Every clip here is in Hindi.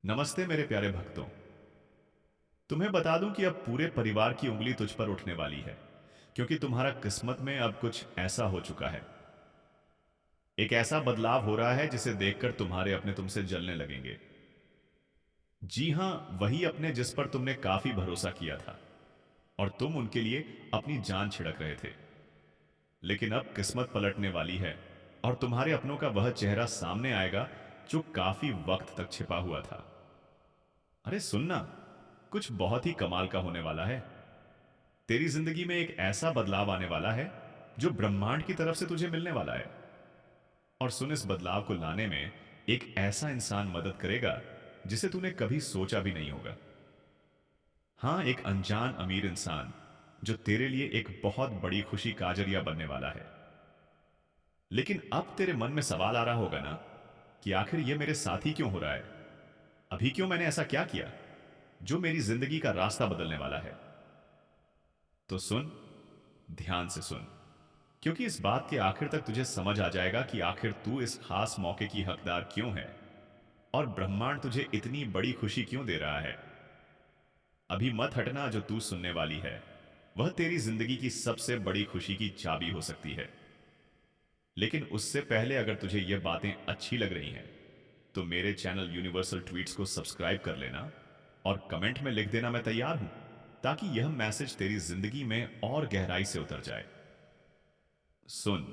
नमस्ते मेरे प्यारे भक्तों। तुम्हें बता दूं कि अब पूरे परिवार की उंगली तुझ पर उठने वाली है, क्योंकि तुम्हारा किस्मत में अब कुछ ऐसा हो चुका है। एक ऐसा बदलाव हो रहा है जिसे देखकर तुम्हारे अपने तुमसे जलने लगेंगे। जी हां, वही अपने जिस पर तुमने काफी भरोसा किया था और तुम उनके लिए अपनी जान छिड़क रहे थे। लेकिन अब किस्मत पलटने वाली है और तुम्हारे अपनों का वह चेहरा सामने आएगा जो काफी वक्त तक छिपा हुआ था। अरे सुनना, कुछ बहुत ही कमाल का होने वाला है। तेरी जिंदगी में एक ऐसा बदलाव आने वाला है जो ब्रह्मांड की तरफ से तुझे मिलने वाला है। और सुन, इस बदलाव को लाने में एक ऐसा इंसान मदद करेगा जिसे तूने कभी सोचा भी नहीं होगा। हाँ, एक अनजान अमीर इंसान जो तेरे लिए एक बहुत बड़ी खुशी का जरिया बनने वाला है। लेकिन अब तेरे मन में सवाल आ रहा होगा ना कि आखिर यह मेरे साथ ही क्यों हो रहा है? अभी क्यों? मैंने ऐसा क्या किया जो मेरी जिंदगी का रास्ता बदलने वाला है? तो सुन, ध्यान से सुन, क्योंकि इस बात के आखिर तक तुझे समझ आ जाएगा कि आखिर तू इस खास मौके की हकदार क्यों है और ब्रह्मांड तुझे इतनी बड़ी खुशी क्यों दे रहा है। अभी मत हटना, जो तू सुनने वाली है वह तेरी जिंदगी की सबसे बड़ी खुशी की चाबी हो सकती है। लेकिन उससे पहले, अगर तुझे यह बातें अच्छी लग रही हैं तो मेरे चैनल यूनिवर्सल ट्वीट्स को सब्सक्राइब कर लेना और कमेंट में लिख देना, मैं तैयार हूं, ताकि यह मैसेज तेरी जिंदगी में और गहराई से उतर जाए। सुन,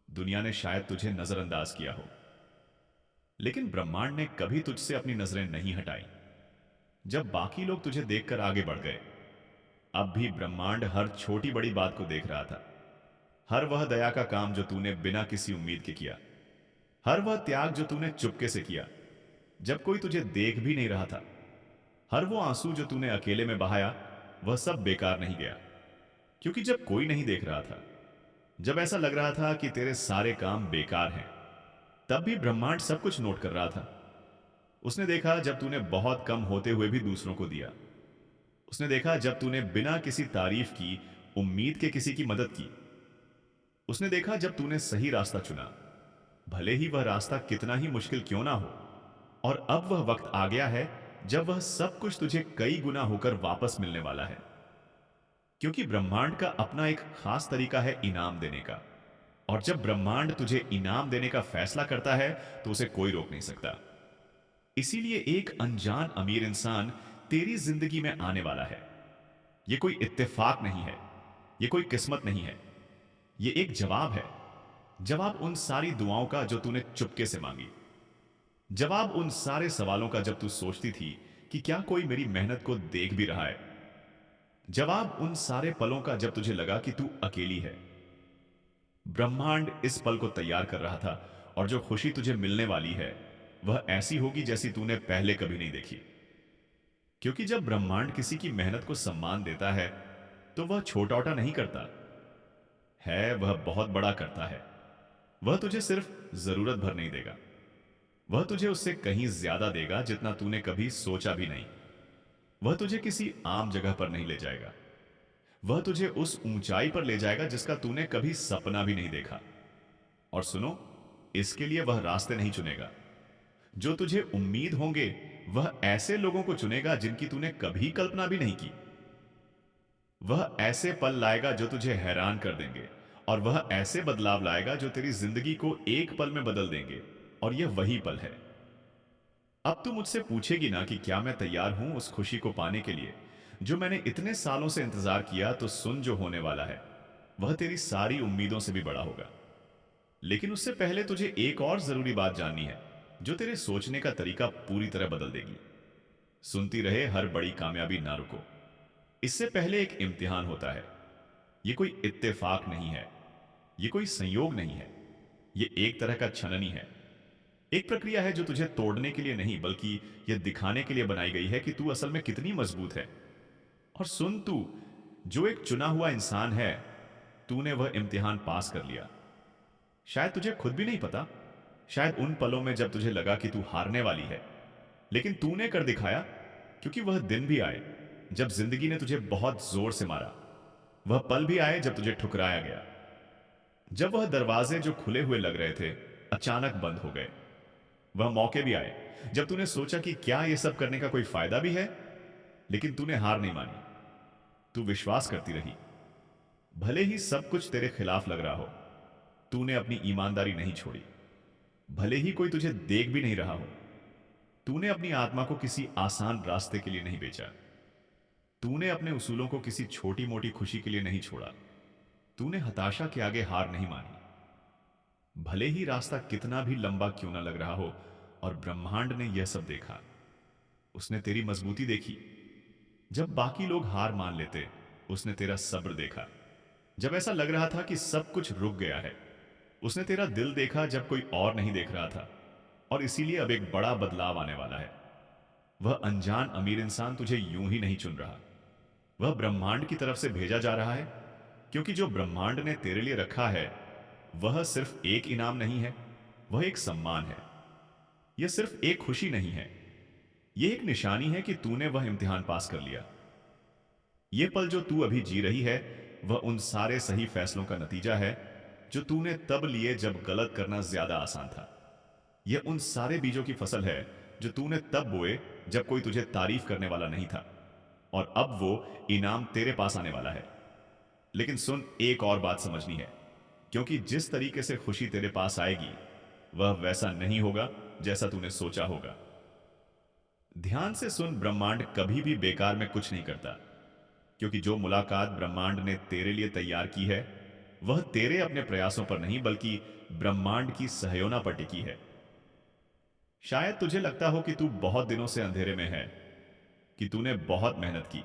दुनिया ने शायद तुझे नजरअंदाज किया हो, लेकिन ब्रह्मांड ने कभी तुझसे अपनी नजरें नहीं हटाई। जब बाकी लोग तुझे देखकर आगे बढ़ गए, अब भी ब्रह्मांड हर छोटी बड़ी बात को देख रहा था। हर वह दया का काम जो तूने बिना किसी उम्मीद के किया, हर वह त्याग जो तूने चुपके से किया जब कोई तुझे देख भी नहीं रहा था, हर वो आंसू जो तूने अकेले में बहाया, वह सब बेकार नहीं गया। क्योंकि जब कोई नहीं देख रहा था, जब ऐसा लग रहा था कि तेरे सारे काम बेकार हैं, तब भी ब्रह्मांड सब कुछ नोट कर रहा था। उसने देखा जब तूने बहुत कम होते हुए भी दूसरों को दिया। उसने देखा जब तूने बिना किसी तारीफ की, उम्मीद के किसी की मदद की। उसने देखा जब तूने सही रास्ता चुना, भले ही वह रास्ता कितना ही मुश्किल क्यों ना हो। और अब वह वक्त आ गया है जब वह सब कुछ तुझे कई गुना होकर वापस मिलने वाला है। क्योंकि ब्रह्मांड का अपना एक खास तरीका है इनाम देने का। और जब ब्रह्मांड तुझे इनाम देने का फैसला करता है तो उसे कोई रोक नहीं सकता। इसीलिए एक अनजान अमीर इंसान तेरी जिंदगी में आने वाला है। यह कोई इत्तेफाक नहीं है, यह कोई किस्मत नहीं है, यह एक जवाब है। जवाब उन सारी दुआओं का जो तूने चुपके से मांगी। जवाब उन सारे सवालों का जब तू सोचती थी कि क्या कोई मेरी मेहनत को देख भी रहा है। जवाब उन सारे पलों का जब तुझे लगा कि तू अकेली है। ब्रह्मांड इस पल को तैयार कर रहा था, और जो खुशी तुझे मिलने वाली है वह ऐसी होगी जैसी तूने पहले कभी नहीं देखी। क्योंकि जब ब्रह्मांड किसी की मेहनत को सम्मान देता है तो वह छोटा नहीं करता है, वह बहुत बड़ा करता है। वह तुझे सिर्फ जरूरत भर नहीं देगा, वह तुझे उससे कहीं ज्यादा देगा जितना तूने कभी सोचा भी नहीं। वह तुझे किसी आम जगह पर नहीं ले जाएगा, वह तुझे उस ऊंचाई पर ले जाएगा जिसका तूने कभी सपना भी नहीं देखा। और सुनो, इसके लिए वह रास्ते नहीं चुनेगा जो तुझे उम्मीद होंगे, वह ऐसे लोगों को चुनेगा जिनकी तूने कभी कल्पना भी नहीं की। वह ऐसे पल लाएगा जो तुझे हैरान कर देंगे, और वह ऐसे बदलाव लाएगा जो तेरी जिंदगी को एक पल में बदल देंगे। और यह वही पल है। अब तू मुझसे पूछेगी ना कि क्या मैं तैयार हूं उस खुशी को पाने के लिए जो मैंने इतने सालों से इंतजार किया। तो सुन, जो होने वाला है वह तेरी सारी उम्मीदों से भी बड़ा होगा। लेकिन उससे पहले तुझे एक और जरूरी बात जाननी है जो तेरे सोचने का तरीका पूरी तरह बदल देगी। सुनती रहे, हर बड़ी कामयाबी ना रुको। इससे पहले एक इम्तिहान होता है। यह कोई इत्तेफाक नहीं है, यह कोई संयोग नहीं है, यह एक तरह का छननी है। एक प्रक्रिया है जो तुझे तोड़ने के लिए नहीं, बल्कि यह दिखाने के लिए बनाई गई है कि तू असल में कितनी मजबूत है। और सुन, तू जो एक चुना हुआ इंसान है, तूने वह इम्तिहान पास कर लिया। शायद तुझे खुद भी नहीं पता, शायद उन पलों में जब तुझे लगा कि तू हारने वाली है, लेकिन तूने कर दिखाया। क्योंकि वह दिन भी आए जब जिंदगी ने तुझे बहुत जोर से मारा। वह पल भी आए जब तुझे ठुकराया गया, जब वह दरवाजे जो खुले हुए लग रहे थे अचानक बंद हो गए। वह मौके भी आए जब तूने सोचा कि क्या यह सब करने का कोई फायदा भी है, लेकिन तूने हार नहीं मानी। तू विश्वास करती रही। भले ही सब कुछ तेरे खिलाफ लग रहा हो, तूने अपनी ईमानदारी नहीं छोड़ी। भले ही कोई तुझे देख भी नहीं रहा हो, तूने अपनी आत्मा को किसी आसान रास्ते के लिए नहीं बेचा। तूने अपने उसूलों को किसी छोटी मोटी खुशी के लिए नहीं छोड़ा। तूने हताशा के आगे हार नहीं मानी। भले ही रास्ता कितना भी लंबा क्यों ना लग रहा हो, और ब्रह्मांड ने यह सब देखा। उसने तेरी मजबूती देखी। जब बाकी लोग हार मान लेते, उसने तेरा सब्र देखा। जब ऐसा लग रहा था कि सब कुछ रुक गया है, उसने तेरा दिल देखा जब कोई और नहीं देख रहा था। और इसीलिए अब एक बड़ा बदलाव आने वाला है। वह अनजान अमीर इंसान तुझे यूं ही नहीं चुन रहा। वह ब्रह्मांड की तरफ से भेजा जा रहा है, क्योंकि जो ब्रह्मांड ने तेरे लिए रखा है वह सिर्फ एक इनाम नहीं है, वह एक सम्मान है। यह सिर्फ एक खुशी नहीं है, यह एक निशानी है कि तूने वह इम्तिहान पास कर लिया। यह पल जो तू अभी जी रही है, वह उन सारे सही फैसलों का नतीजा है जो तूने तब लिए जब गलत करना ज्यादा आसान था। यह उन सारे बीजों की फसल है जो तूने तब बोए जब कोई तुझे तारीफ करने वाला नहीं था, और अब वो इनाम तेरे पास आने वाला है। लेकिन सुन, एक और बात समझनी है, क्योंकि जिस तरीके से खुशी तेरे पास आएगी वह वैसा नहीं होगा जैसा तूने सोचा होगा। ध्यान से सुन, ब्रह्मांड कभी भी बेकार में कुछ नहीं करता, क्योंकि जो मुलाकात ब्रह्मांड ने तेरे लिए तैयार की है वह तेरे अपने प्रयासों पर नहीं बल्कि ब्रह्मांड की सहयोना पर टिकी है। शायद तुझे लगता हो कि तू बहुत दिनों से अंधेरे में है, कि तूने बहुत मेहनत की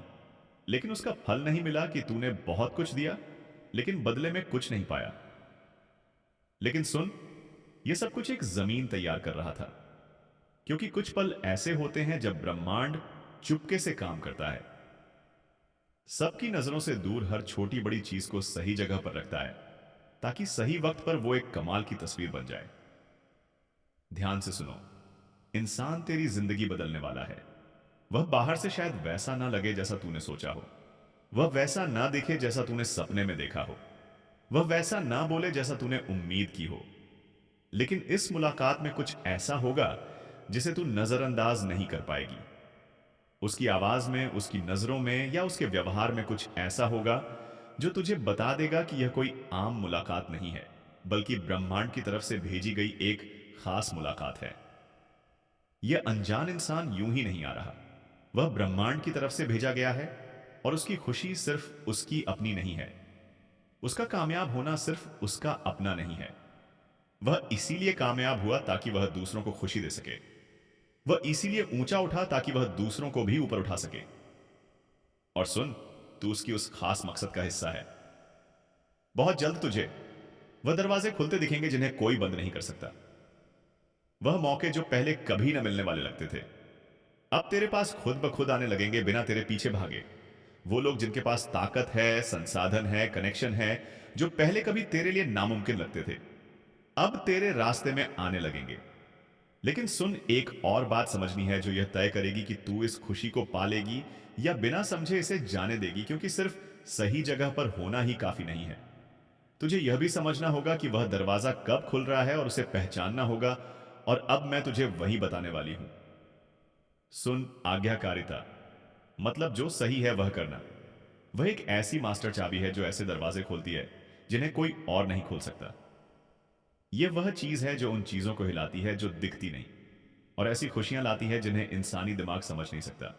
लेकिन उसका फल नहीं मिला, कि तूने बहुत कुछ दिया लेकिन बदले में कुछ नहीं पाया। लेकिन सुन, यह सब कुछ एक जमीन तैयार कर रहा था, क्योंकि कुछ पल ऐसे होते हैं जब ब्रह्मांड चुपके से काम करता है। सबकी नजरों से दूर हर छोटी बड़ी चीज को सही जगह पर रखता है, ताकि सही वक्त पर वो एक कमाल की तस्वीर बन जाए। ध्यान से सुनो, इंसान तेरी जिंदगी बदलने वाला है। वह बाहर से शायद वैसा ना लगे जैसा तूने सोचा हो, वह वैसा ना दिखे जैसा तूने सपने में देखा हो, वह वैसा ना बोले जैसा तूने उम्मीद की हो। लेकिन इस मुलाकात में कुछ ऐसा होगा जिसे तू नजरअंदाज नहीं कर पाएगी। उसकी आवाज में, उसकी नजरों में या उसके व्यवहार में कुछ ऐसा होगा जो तुझे बता देगा कि यह कोई आम मुलाकात नहीं है, बल्कि ब्रह्मांड की तरफ से भेजी गई एक खास मुलाकात है। यह अनजान इंसान यूं ही नहीं आ रहा, वह ब्रह्मांड की तरफ से भेजा गया है। और उसकी खुशी सिर्फ उसकी अपनी नहीं है, उसका कामयाब होना सिर्फ उसका अपना नहीं है। वह इसीलिए कामयाब हुआ ताकि वह दूसरों को खुशी दे सके। वह इसीलिए ऊंचा उठा ताकि वह दूसरों को भी ऊपर उठा सके। और सुन, तू उसकी उस खास मकसद का हिस्सा है। बहुत जल्द तुझे वह दरवाजे खुलते दिखेंगे जिन्हें कोई बंद नहीं कर सकता। वह मौके जो पहले कभी न मिलने वाले लगते थे, अब तेरे पास खुद ब खुद आने लगेंगे, बिना तेरे पीछे भागे। वो लोग जिनके पास ताकत है, संसाधन है, कनेक्शन है, जो पहले कभी तेरे लिए नामुमकिन लगते थे, अब तेरे रास्ते में आने लगेंगे। लेकिन सुन, एक और बात समझनी है जो यह तय करेगी कि तू इस खुशी को पालेगी या बिना समझे इसे जाने देगी, क्योंकि सिर्फ सही जगह पर होना ही काफी नहीं है। तुझे यह भी समझना होगा कि वह दरवाजा कब खुल रहा है और उसे पहचानना होगा। और अब मैं तुझे वही बताने वाली हूं। सुन, आज्ञाकारिता मतलब जो सही है वह करना, वह एक ऐसी मास्टर चाबी है जो ऐसे दरवाजे खोलती है जिन्हें कोई और नहीं खोल सकता। यह वह चीज है जो उन चीजों को हिलाती है जो दिखती नहीं, और ऐसी खुशियां लाती है जिन्हें इंसानी दिमाग समझ नहीं सकता।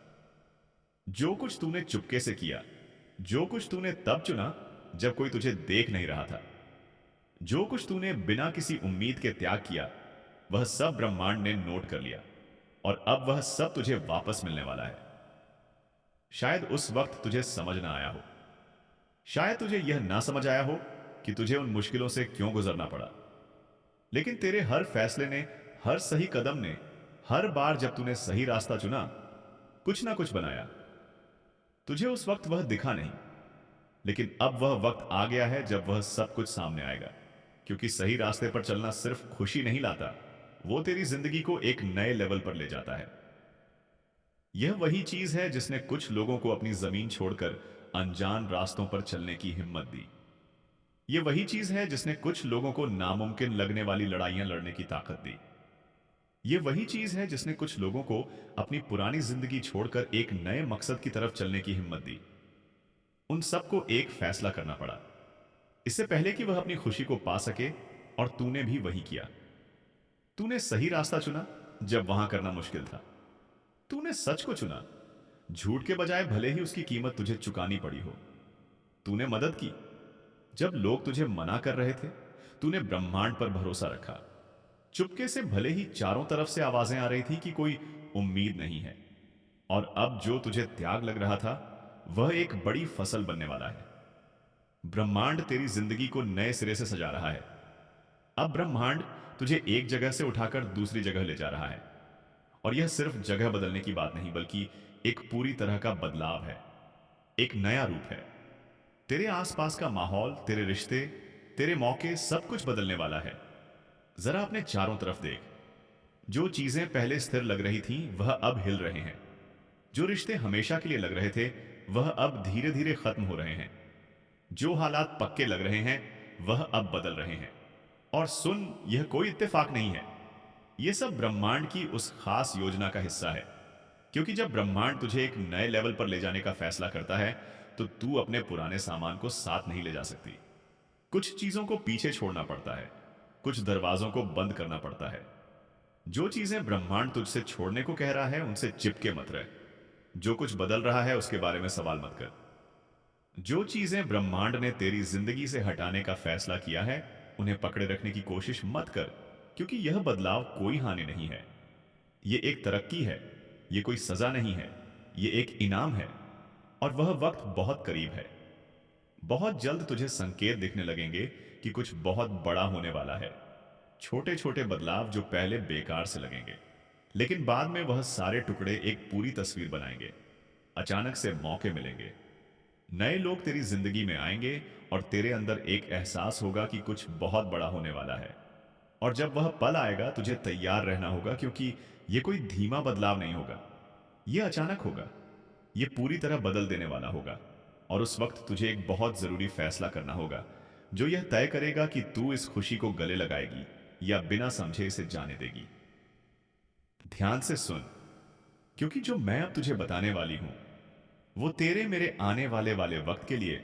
जो कुछ तूने चुपके से किया, जो कुछ तूने तब चुना जब कोई तुझे देख नहीं रहा था, जो कुछ तूने बिना किसी उम्मीद के त्याग किया, वह सब ब्रह्मांड ने नोट कर लिया। और अब वह सब तुझे वापस मिलने वाला है। शायद उस वक्त तुझे समझ ना आया हो, शायद तुझे यह ना समझ आया हो कि तुझे उन मुश्किलों से क्यों गुजरना पड़ा। लेकिन तेरे हर फैसले ने, हर सही कदम ने, हर बार जब तूने सही रास्ता चुना, कुछ ना कुछ बनाया। तुझे उस वक्त वह दिखा नहीं, लेकिन अब वह वक्त आ गया है जब वह सब कुछ सामने आएगा। क्योंकि सही रास्ते पर चलना सिर्फ खुशी नहीं लाता, वो तेरी जिंदगी को एक नए लेवल पर ले जाता है। यह वही चीज है जिसने कुछ लोगों को अपनी जमीन छोड़कर अनजान रास्तों पर चलने की हिम्मत दी। यह वही चीज है जिसने कुछ लोगों को नामुमकिन लगने वाली लड़ाइयां लड़ने की ताकत दी। ये वही चीज है जिसने कुछ लोगों को अपनी पुरानी जिंदगी छोड़कर एक नए मकसद की तरफ चलने की हिम्मत दी। उन सबको एक फैसला करना पड़ा, इससे पहले कि वह अपनी खुशी को पा सके, और तूने भी वही किया। तूने सही रास्ता चुना जब वहां करना मुश्किल था। तूने सच को चुना, झूठ के बजाय, भले ही उसकी कीमत तुझे चुकानी पड़ी हो। तूने मदद की जब लोग तुझे मना कर रहे थे। तूने ब्रह्मांड पर भरोसा रखा, चुपके से, भले ही चारों तरफ से आवाजें आ रही थी कि कोई उम्मीद नहीं है। और अब जो तुझे त्याग लग रहा था, वह एक बड़ी फसल बनने वाला है। ब्रह्मांड तेरी जिंदगी को नए सिरे से सजा रहा है। अब ब्रह्मांड तुझे एक जगह से उठाकर दूसरी जगह ले जा रहा है। और यह सिर्फ जगह बदलने की बात नहीं, बल्कि एक पूरी तरह का बदलाव है। एक नया रूप है। तेरे आसपास का माहौल, तेरे रिश्ते, तेरे मौके, सब कुछ बदलने वाला है। जरा अपने चारों तरफ देख। जो चीजें पहले स्थिर लग रही थीं, वह अब हिल रहे हैं। जो रिश्ते हमेशा के लिए लग रहे थे, वह अब धीरे धीरे खत्म हो रहे हैं। जो हालात पक्के लग रहे हैं, वह अब बदल रहे हैं। और सुन, यह कोई इत्तेफाक नहीं है। यह सब ब्रह्मांड की उस खास योजना का हिस्सा है। क्योंकि जब ब्रह्मांड तुझे एक नए लेवल पर ले जाने का फैसला करता है, तो तू अपने पुराने सामान को साथ नहीं ले जा सकती। कुछ चीजों को पीछे छोड़ना पड़ता है, कुछ दरवाजों को बंद करना पड़ता है। जो चीजें ब्रह्मांड तुझसे छोड़ने को कह रहा है, उनसे चिपके मत रह। जो कुछ बदल रहा है, उसके बारे में सवाल मत कर। जो चीजें ब्रह्मांड ने तेरी जिंदगी से हटाने का फैसला किया है, उन्हें पकड़े रखने की कोशिश मत कर। क्योंकि यह बदलाव कोई हानि नहीं है, ये एक तरक्की है। ये कोई सजा नहीं है, ये एक इनाम है। और वह वक्त बहुत करीब है। बहुत जल्द तुझे संकेत दिखने लगेंगे कि कुछ बहुत बड़ा होने वाला है। छोटे छोटे बदलाव जो पहले बेकार से लगेंगे, लेकिन बाद में वह सारे टुकड़े एक पूरी तस्वीर बनाएंगे। अचानक से मौके मिलेंगे, नए लोग तेरी जिंदगी में आएंगे, और तेरे अंदर एक एहसास होगा कि कुछ बहुत बड़ा होने वाला है। और जब वह पल आएगा, तुझे तैयार रहना होगा, क्योंकि यह कोई धीमा बदलाव नहीं होगा। यह अचानक होगा, यह पूरी तरह बदल देने वाला होगा। और उस वक्त तुझे एक बहुत जरूरी फैसला करना होगा, जो यह तय करेगा कि तू इस खुशी को गले लगाएगी या बिना समझे इसे जाने देगी। ध्यान से सुन, क्योंकि जो मैं अब तुझे बताने वाली हूं, वो तेरे मेरे आने वाले वक्त के लिए